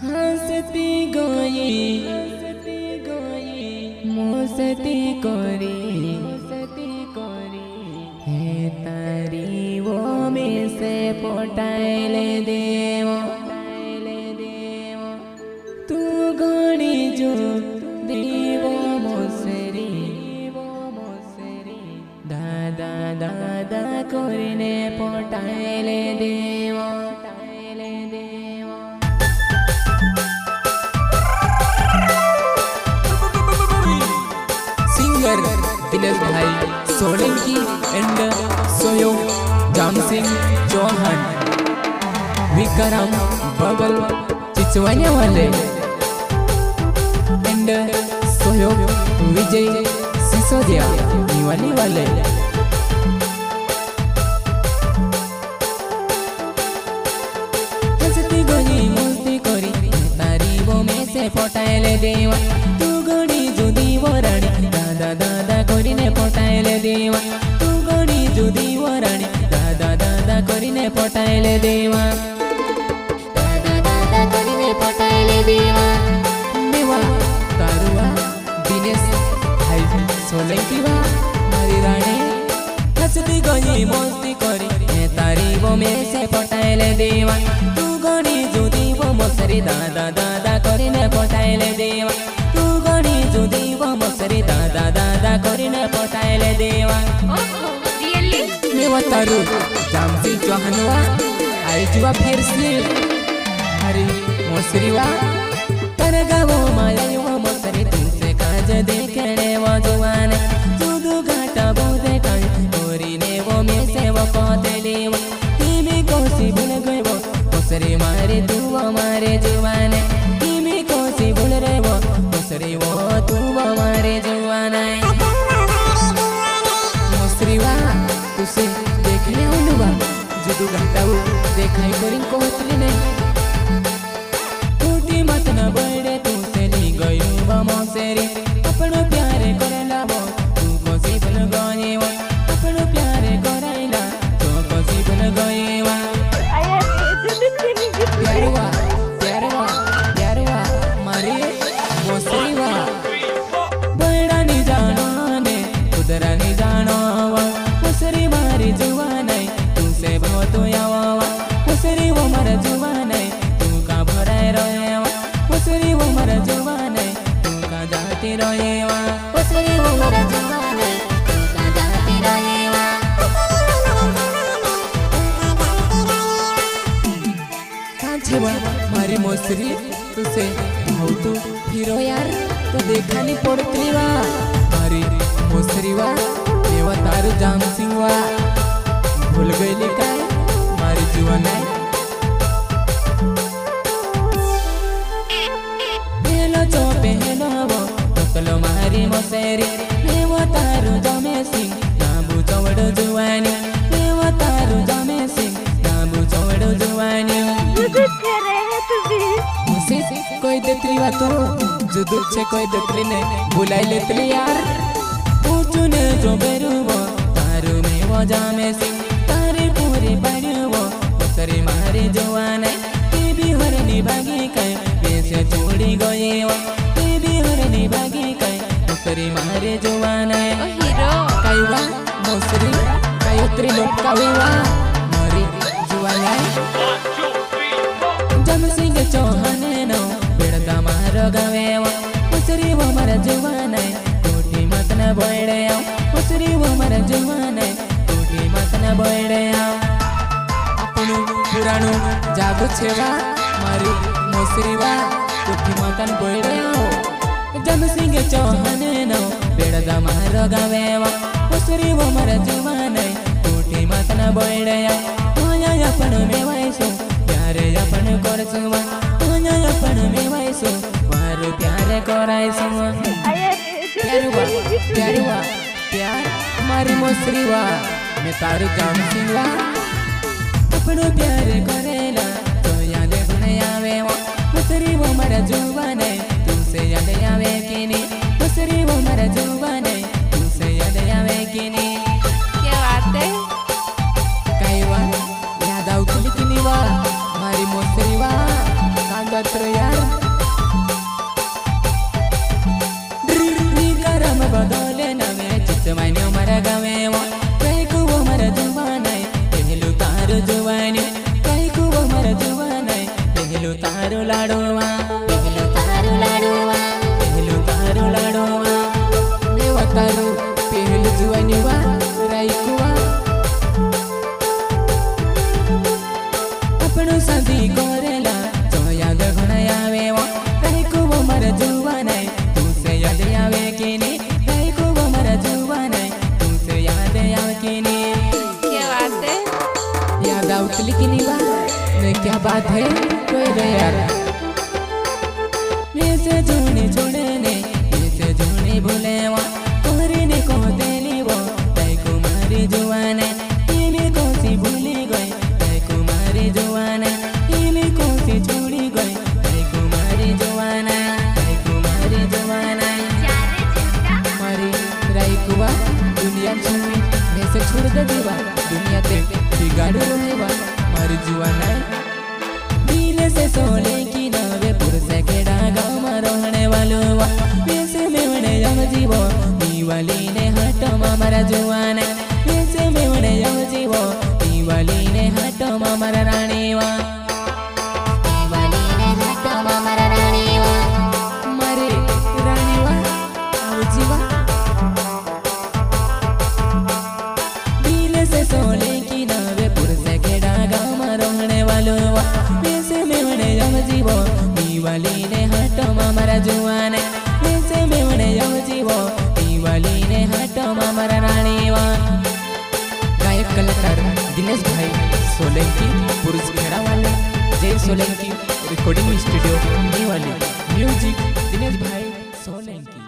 हंसती गई मस्ती करी है तारी वो में से पटाइले देव तू गणी जो देव मोसरी दादा दादा करीने पटाइले देव सिंगर दिनेश भाई सोलंकी एंड सोयो जाम सिंह चौहान विक्रम बगल चिचवाने वाले एंड सोयो विजय सिसोदिया निवाली वाले हंसती गई मस्ती करी तारी वो में से पटाइले देवा तू गड़ी जो दीवारानी दादा दादा करीने पटाइले देवा तू गड़ी जो दीवारानी दादा दादा करीने पटाइले देवा दादा दादा करीने पटाइले देवा देवा तारुआ दिनेश भाई सोलंकी वा मारी रानी हंसती गई मस्ती करी तारी वो में से पटाइले देवा तू गड़ी जो दीवा मसरी दादा दादा करीने पटाइले देवा तू गड़ी जो दीवा मसरी दादा दादा करीने पटाइले देवा रियली मेवा तारू जाम सिंह चौहान वा आई जुआ फिर से अरे मसरी वा तर गावो माया युवा मसरी तुमसे काज देखने वो जुआन जुदू घाटा बोधे काई गोरी ने वो में से वो पौधे वो तीमी कोसी भूल गए वो मसरी मारे तू हमारे जुआन तीमी कोसी भूल रहे वो मसरी वो तू हमारे जुआन मसरी वा तुसे देखने उलवा जुदू घाटा वो देखाई करिन कोतली ने टूटी मत न बड़े तू से ली गई वो मसरी अपनो प्यारे करला वो तू कोसी भूल गए वो अपनो प्यारे कराइला तो कोसी भूल गए वा प्यारवा मारे मसरी वा बड़ा नहीं जानो ने उधरा नहीं जानो वा मसरी मारी जुआन तुमसे बहुत यावा मसरी वो मर जुआन तू का भराए रहे वा मसरी वो मर जुआन तू का जाती रहे वा मसरी वो मर जुआन तू का जाती रहे वा कांचे वा मारी मसरी तुसे बहुत हीरो यार तो देखा नहीं पड़ती वा मारी मसरी वा देवा तारू जाम सिंह वा भूल गई काय मारी जुआन हेलो चोपे हेलो वो तकलो मारी मसरी देवा तारू जामे सिंह नाबू चौड़ जुआनी देवा तारू जामे सिंह नाबू चौड़ जुआनी कोई देतली वा तो जुदू छे कोई देतली ने बुलाई लेतली यार पूछने जो बेरुवो तारू में वो जामे सिंह तारे पूरी बड़ुवो मसरी मारे जुआन ते भी हरनी भागी कय कैसे छोड़ी गए वो ते भी हरनी भागी कय मसरी मारे जुआन हीरो काईवा मसरी कायत्री लोग कावीवा मारी जुआन जम सिंह चौहान नो बेड़ता मारो गवे वो मसरी वो मर जुआन कोटी मत न बोड़े आओ मसरी वो मर जुआन कोटी मत न बोड़े आओ अपनु पुराणु जागो छेवा मारी मसरी वा कोटी मत न बोड़े आओ जम सिंह चौहान नो बेड़ता मारो गवे वो मसरी वो मर जुआन कोटी मत न बोड़े आओ माया अपन में वाइसो प्यारे अपन करसुवा माया अपन में वाइसो मारो प्यारे कराइसुवा प्यारुवा प्यार मारी मसरी वा मैं तारू जाम सिंह वा अपनो प्यारे करेला तो याद बने आवे वो मसरी वो मर जुबान तुमसे याद आवे कि नहीं मसरी वो मर जुबान तुमसे याद आवे कि नहीं क्या बात है काईवा याद आउतली कि नहीं वा मारी मसरी वा कागत्र यार તારું લાડવા પહેલું તારું લાડવા પહેલું તારું લાડવા લેવા તારું પહેલું જુવાની વા રાઈકુવા આપણું સાથી કરેલા જો યાદ ઘણા આવે રાઈકુવો મારા જુવાનાય તું સે યાદ આવે કે નહીં રાઈકુવો મારા જુવાનાય તું સે યાદ આવે કે નહીં क्या बात है याद आउटली की नहीं बात नहीं क्या बात है कोई रे यार ऐसे जोड़े ने ऐसे जोड़े भूले वा तोरे ने को देली वो तय कुमारी जुआने ये भी कोसी भूली गई तय कुमारी जुआने ये भी कोसी छोड़ी गई तय कुमारी जुआना मारी राइकुआ दुनिया छुई ऐसे छोड़ दे दीवा दुनिया ते बिगाड़ रहेवा मारी जुआना दिल से सोले की नावे पुरसे केड़ा गाँव में रहने वालो वा वैसे मेवने यम जीवो दीवाली ने हटो मारा जुआना वैसे मेवने यम जीवो दीवाली ने हटो मारा रानी वा દિવાળીને હાથમાં મારા રાણીવા मारे रानी वा आओ जीवा दिल से सोले की नावे पुरसे केड़ा गाँव में रहने वालो वा वैसे मेवने यम जीवो दीवाली ने हटो मारा जुआने वैसे मेवने यम जीवो दीवाली ने हटो मारा रानी वा गायक कलाकार दिनेश भाई सोलंकी पुरुष खेड़ा वाले जय सोलंकी रिकॉर्डिंग स्टूडियो नीवाली म्यूजिक दिनेश भाई सोलंकी।